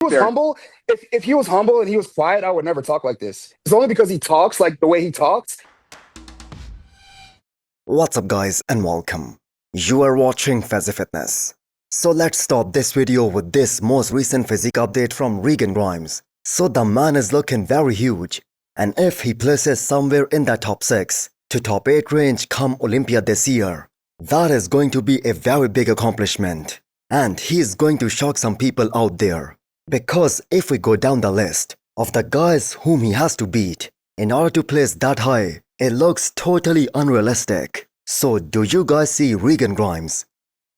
was There. humble, if he was humble and he was quiet, I would never talk like this. It's only because he talks like the way he talks. What's up guys and welcome. You are watching Fazi Fitness. So let's start this video with this most recent physique update from Regan Grimes. So the man is looking very huge, and if he places somewhere in the top 6 to top 8 range come Olympia this year, that is going to be a very big accomplishment. And he is going to shock some people out there. Because if we go down the list of the guys whom he has to beat in order to place that high, it looks totally unrealistic. So do you guys see Regan Grimes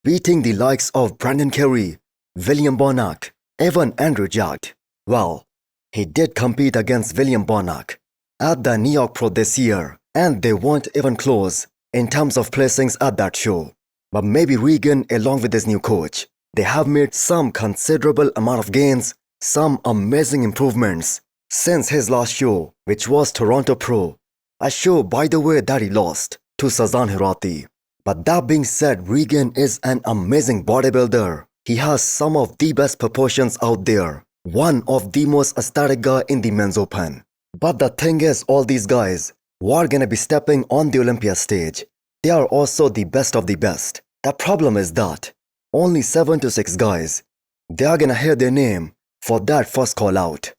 beating the likes of Brandon Carey, William Bonac, even Andrew Jacked? Well, he did compete against William Bonac at the New York Pro this year, and they weren't even close in terms of placings at that show. But maybe Regan, along with his new coach, they have made some considerable amount of gains, some amazing improvements since his last show, which was Toronto Pro, a show by the way that he lost to Sazan Hirati. But that being said, Regan is an amazing bodybuilder. He has some of the best proportions out there, one of the most aesthetic guy in the men's open. But the thing is, all these guys who are gonna be stepping on the Olympia stage, they are also the best of the best. The problem is that only 7 to 6 guys, they are gonna hear their name for that first call out.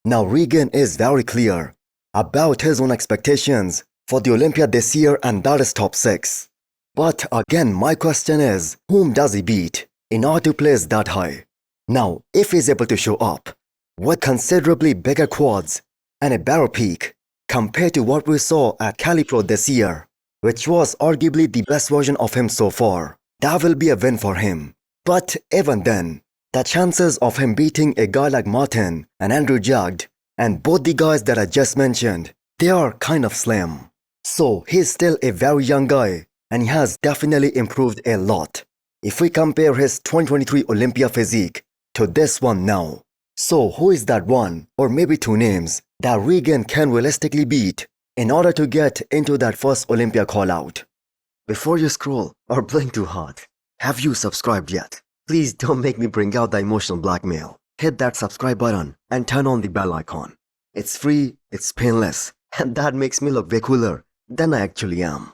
Now Regan is very clear about his own expectations for the Olympia this year, and that is top 6. But again, my question is, whom does he beat in order to place that high? Now, if he's able to show up with considerably bigger quads and a better peak compared to what we saw at Cali Pro this year, which was arguably the best version of him so far, that will be a win for him. But even then, the chances of him beating a guy like Martin and Andrew Jacked and both the guys that I just mentioned, they are kind of slim. So he's still a very young guy, and he has definitely improved a lot if we compare his 2023 Olympia physique to this one now. So who is that one or maybe 2 names that Regan can realistically beat in order to get into that first Olympia call out? Before you scroll or blink too hard, have you subscribed yet? Please don't make me bring out the emotional blackmail. Hit that subscribe button and turn on the bell icon. It's free, it's painless, and that makes me look way cooler than I actually am.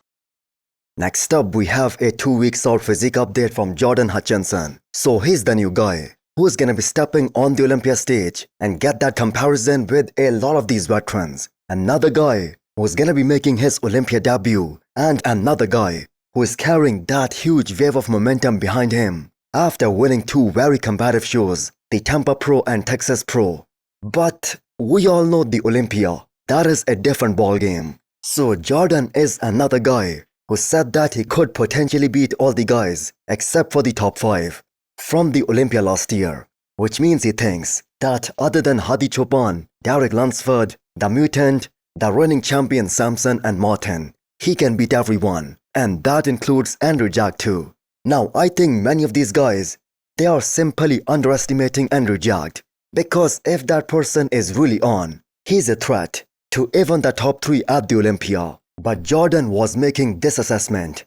Next up, we have a 2 weeks out physique update from Jordan Hutchinson. So he's the new guy who's gonna be stepping on the Olympia stage and get that comparison with a lot of these veterans. Another guy who's gonna be making his Olympia debut, and another guy who is carrying that huge wave of momentum behind him after winning 2 very competitive shows, the Tampa Pro and Texas Pro. But we all know the Olympia, that is a different ballgame. So Jordan is another guy who said that he could potentially beat all the guys except for the top 5 from the Olympia last year, which means he thinks that other than Hadi Chopin, Derek Lunsford, the Mutant, the reigning champion Samson and Martin, he can beat everyone, and that includes Andrew Jacked too. Now I think many of these guys, they are simply underestimating Andrew Jacked, because if that person is really on, he's a threat to even the top 3 at the Olympia. But Jordan was making this assessment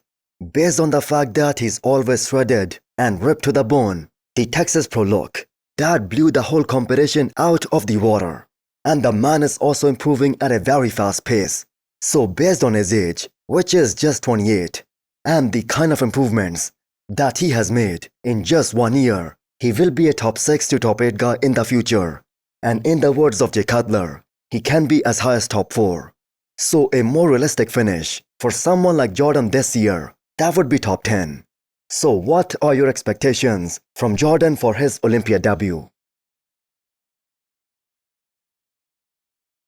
based on the fact that he's always shredded and ripped to the bone, the Texas Pro look that blew the whole competition out of the water. And the man is also improving at a very fast pace. So based on his age, which is just 28, and the kind of improvements that he has made in just 1 year, he will be a top 6 to top 8 guy in the future. And in the words of Jay Cutler, he can be as high as top 4. So a more realistic finish for someone like Jordan this year, that would be top 10. So what are your expectations from Jordan for his Olympia debut?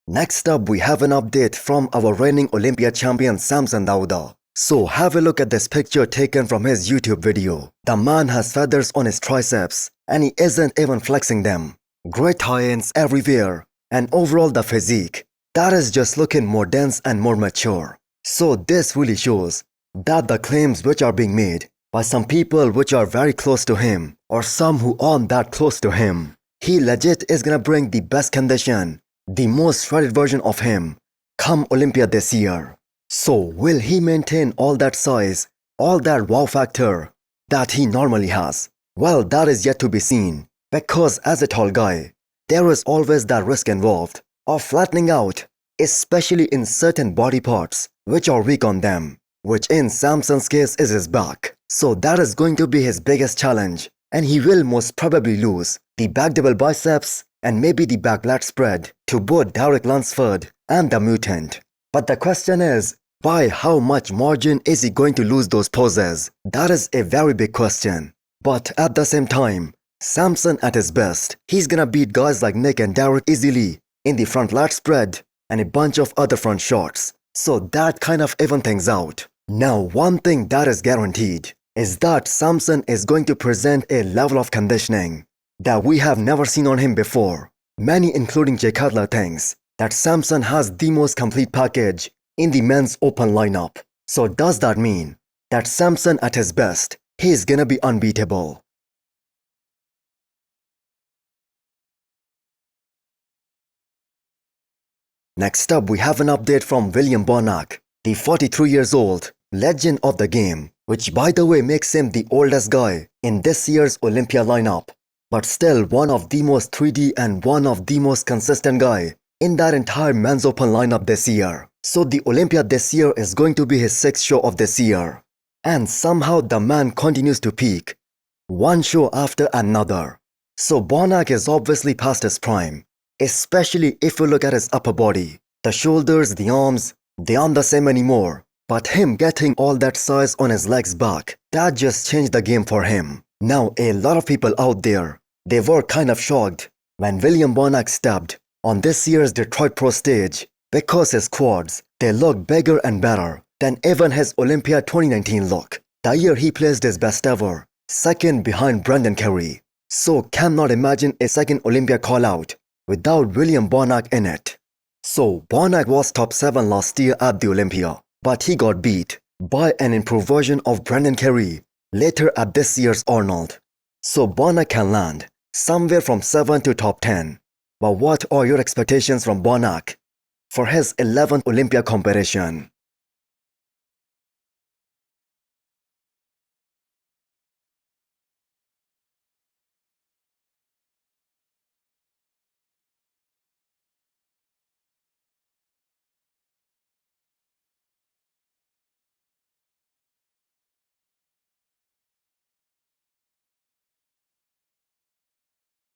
Next up, we have an update from our reigning Olympia champion Samson Dauda. So have a look at this picture taken from his YouTube video. The man has feathers on his triceps and he isn't even flexing them. Great high-ends everywhere, and overall the physique, that is just looking more dense and more mature. So this really shows that the claims which are being made by some people which are very close to him, or some who aren't that close to him, he legit is gonna bring the best condition, the most shredded version of him come Olympia this year. So will he maintain all that size, all that wow factor that he normally has? Well, that is yet to be seen, Because as a tall guy, there is always that risk involved of flattening out, especially in certain body parts which are weak on them, which in Samson's case is his back. So that is going to be his biggest challenge, and he will most probably lose the back double biceps and maybe the back lat spread to both Derek Lunsford and the Mutant. But the question is, by how much margin is he going to lose those poses? That is a very big question. But at the same time, Samson at his best, he's gonna beat guys like Nick and Derek easily in the front lat spread and a bunch of other front shots. So that kind of even things out. Now one thing that is guaranteed is that Samson is going to present a level of conditioning that we have never seen on him before. Many including Jay Cutler thinks that Samson has the most complete package in the men's open lineup. So does that mean that Samson at his best, he is gonna be unbeatable? Next up, we have an update from William Bonac, the 43 years old legend of the game, which by the way makes him the oldest guy in this year's Olympia lineup, but still one of the most 3D and one of the most consistent guy in that entire men's open lineup this year. So the Olympia this year is going to be his 6th show of this year. And somehow the man continues to peak, one show after another. So Bonac is obviously past his prime, especially if you look at his upper body. The shoulders, the arms, they aren't the same anymore. But him getting all that size on his legs back, that just changed the game for him. Now a lot of people out there, they were kind of shocked when William Bonac stepped on this year's Detroit Pro stage because his quads, they look bigger and better than even his Olympia 2019 look. The year he placed his best ever, second behind Brendan Carey. So cannot imagine a second Olympia call out without William Bonac in it. So Bonac was top 7 last year at the Olympia, but he got beat by an improved version of Brendan Carey later at this year's Arnold. So Bonac can land somewhere from 7 to top 10. But what are your expectations from Bonac for his 11th Olympia competition?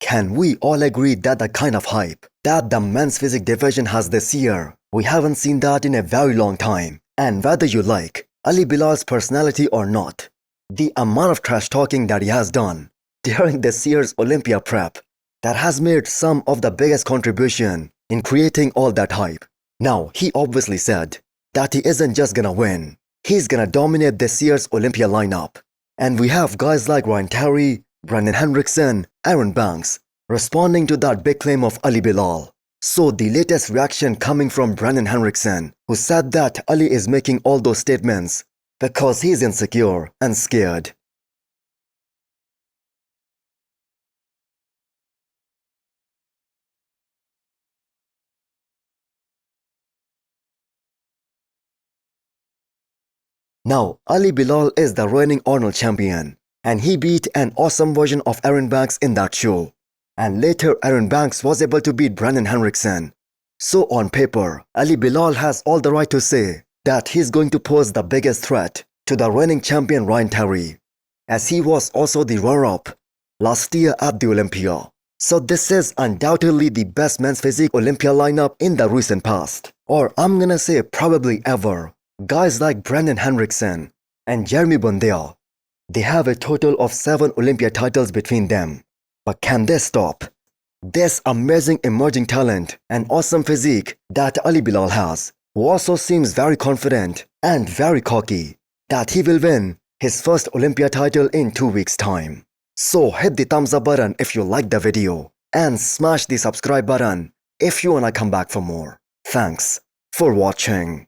Can we all agree that the kind of hype that the men's physique division has this year, we haven't seen that in a very long time? And whether you like Ali Bilal's personality or not, the amount of trash talking that he has done during this year's Olympia prep, that has made some of the biggest contribution in creating all that hype. Now, he obviously said that he isn't just gonna win, he's gonna dominate this year's Olympia lineup. And we have guys like Ryan Terry, Brandon Hendrickson, Aaron Banks responding to that big claim of Ali Bilal. So the latest reaction coming from Brandon Hendrickson, who said that Ali is making all those statements because he's insecure and scared. Now, Ali Bilal is the reigning Arnold champion, and he beat an awesome version of Aaron Banks in that show. And later Aaron Banks was able to beat Brandon Hendrickson. So on paper, Ali Bilal has all the right to say that he's going to pose the biggest threat to the reigning champion Ryan Terry, as he was also the runner-up last year at the Olympia. So this is undoubtedly the best men's physique Olympia lineup in the recent past, or I'm gonna say probably ever. Guys like Brandon Hendrickson and Jeremy Bondea, they have a total of 7 Olympia titles between them. But can they stop this amazing emerging talent and awesome physique that Ali Bilal has, who also seems very confident and very cocky that he will win his first Olympia title in 2 weeks' time? So hit the thumbs up button if you liked the video and smash the subscribe button if you wanna come back for more. Thanks for watching.